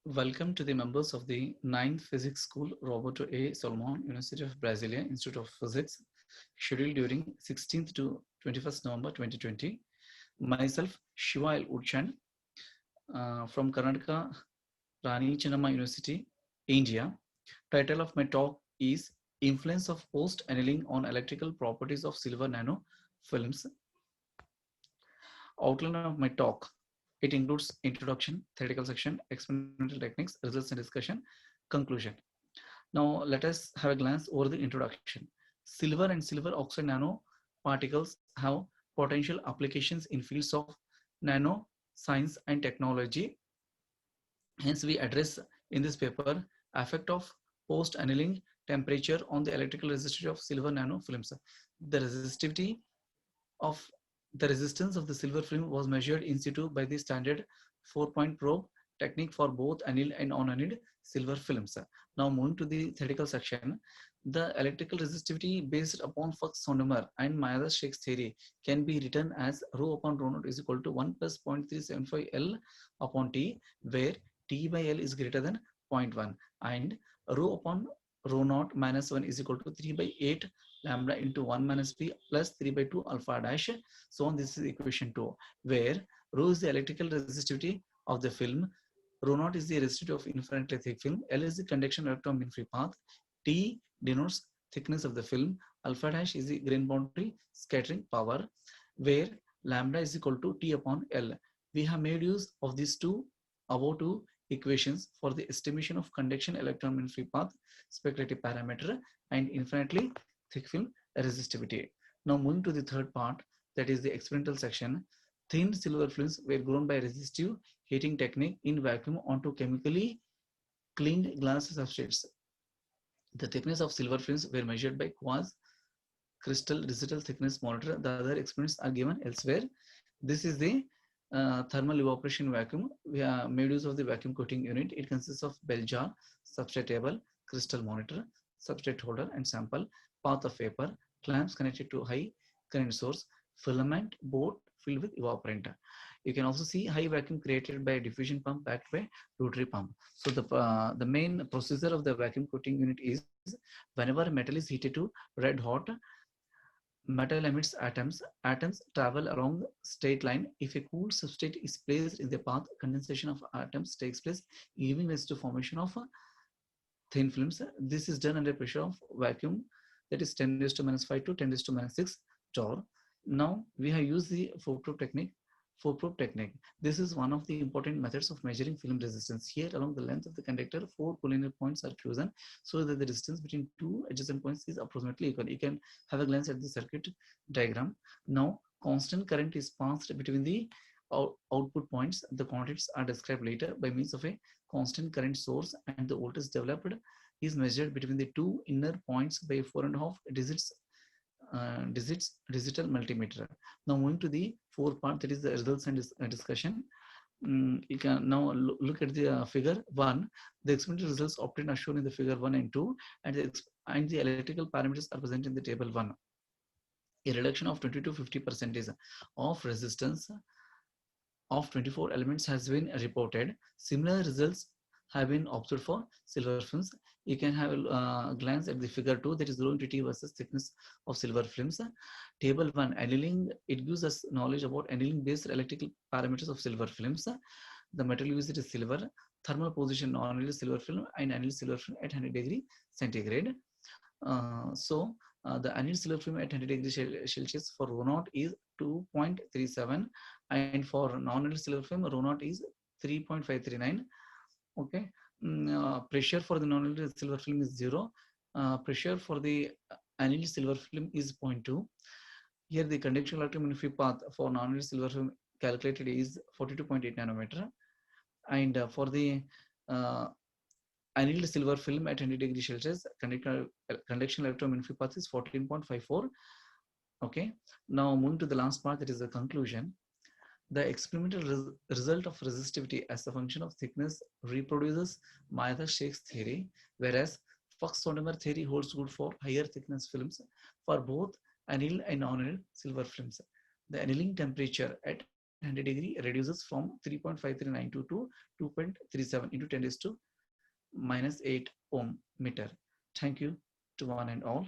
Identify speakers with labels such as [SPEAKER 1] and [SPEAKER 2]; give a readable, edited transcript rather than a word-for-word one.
[SPEAKER 1] Welcome to the members of the 9th Physics School, Roberto A. Solomon, University of Brasilia, Institute of Physics, scheduled during 16th to 21st November 2020. Myself, Shiva L. Uchan, from Karnataka, Rani Chennamma University, India. Title of my talk is Influence of Post-Annealing on Electrical Properties of Silver Nano Films. Outline of my talk. It includes introduction, theoretical section, experimental techniques, results and discussion, conclusion. Now let us have a glance over the introduction. Silver and silver oxide nano particles have potential applications in fields of nano science and technology. Hence we address in this paper effect of post annealing temperature on the electrical resistivity of silver nano films. The resistivity of the resistance of the silver film was measured in situ by the standard 4-point probe technique for both annealed and unannealed silver films. Now moving to the theoretical section, the electrical resistivity based upon Fox-Sondemer and Mayer-Schick's theory can be written as rho upon rho naught is equal to 1 plus 0.375 L upon T, where T by L is greater than 0.1, and rho upon rho naught minus 1 is equal to 3 by 8 lambda into 1 minus p plus 3 by 2 alpha dash. So on, this is equation 2, where rho is the electrical resistivity of the film, rho naught is the resistivity of infinitely thick film, L is the conduction electron beam free path, T denotes thickness of the film, alpha dash is the grain boundary scattering power, where lambda is equal to T upon L. We have made use of these above two equations for the estimation of conduction electron beam free path speculative parameter and infinitely thick film resistivity. Now moving to the third part, that is the experimental section. Thin silver films were grown by resistive heating technique in vacuum onto chemically cleaned glass substrates. The thickness of silver films were measured by quartz crystal digital thickness monitor. The other experiments are given elsewhere. This is the thermal evaporation vacuum. We have made use of the vacuum coating unit. It consists of bell jar, substrate table, crystal monitor, substrate holder and sample, path of vapor, clamps connected to high current source, filament board filled with evaporant. You can also see high vacuum created by a diffusion pump backed by rotary pump. So the main procedure of the vacuum coating unit is whenever metal is heated to red hot, metal emits atoms. Atoms travel along straight line. If a cool substrate is placed in the path, condensation of atoms takes place, giving rise to formation of thin films. This is done under pressure of vacuum, that is 10 raised to minus 5 to 10 raised to minus 6 torr. Now we have used the four-probe technique. Four-probe technique. This is one of the important methods of measuring film resistance. Here, along the length of the conductor, 4 collinear points are chosen so that the distance between two adjacent points is approximately equal. You can have a glance at the circuit diagram. Now, constant current is passed between the output points. The quantities are described later by means of a constant current source, and the voltage developed is measured between the two inner points by 4.5 digits digital multimeter. Now moving to the fourth part, that is the results and discussion. You can now look at the figure 1. The experimental results obtained are shown in the figure 1 and 2, and the electrical parameters are present in the table 1. A reduction of 20 to 50% of resistance of 24 elements has been reported. Similar results have been observed for silver films. You can have a glance at the figure 2, that is low entity versus thickness of silver films. Table 1, annealing, it gives us knowledge about annealing based electrical parameters of silver films. The metal used is silver, thermal position non-annealed silver film and annealed silver film at 100 degree centigrade. The annealed silver film at 100 degrees Celsius for rho naught is 2.37, and for non-annealed silver film rho naught is 3.539. Okay. Pressure for the non-annealed silver film is 0. Pressure for the annealed silver film is 0.2. Here the conduction electrochemical path for non-annealed silver film calculated is 42.8 nanometer, and for the annealed silver film at 100 degrees Celsius, conduction electrochemical path is 14.54. Okay. Now moving to the last part, that is the conclusion. The experimental result of resistivity as a function of thickness reproduces Mayer-Schick's theory, whereas Fox-Sondemer theory holds good for higher thickness films for both annealed and non-annealed silver films. The annealing temperature at 100 degree reduces from 3.5392 to 2.37 into 10 raised to minus 8 ohm meter. Thank you to one and all.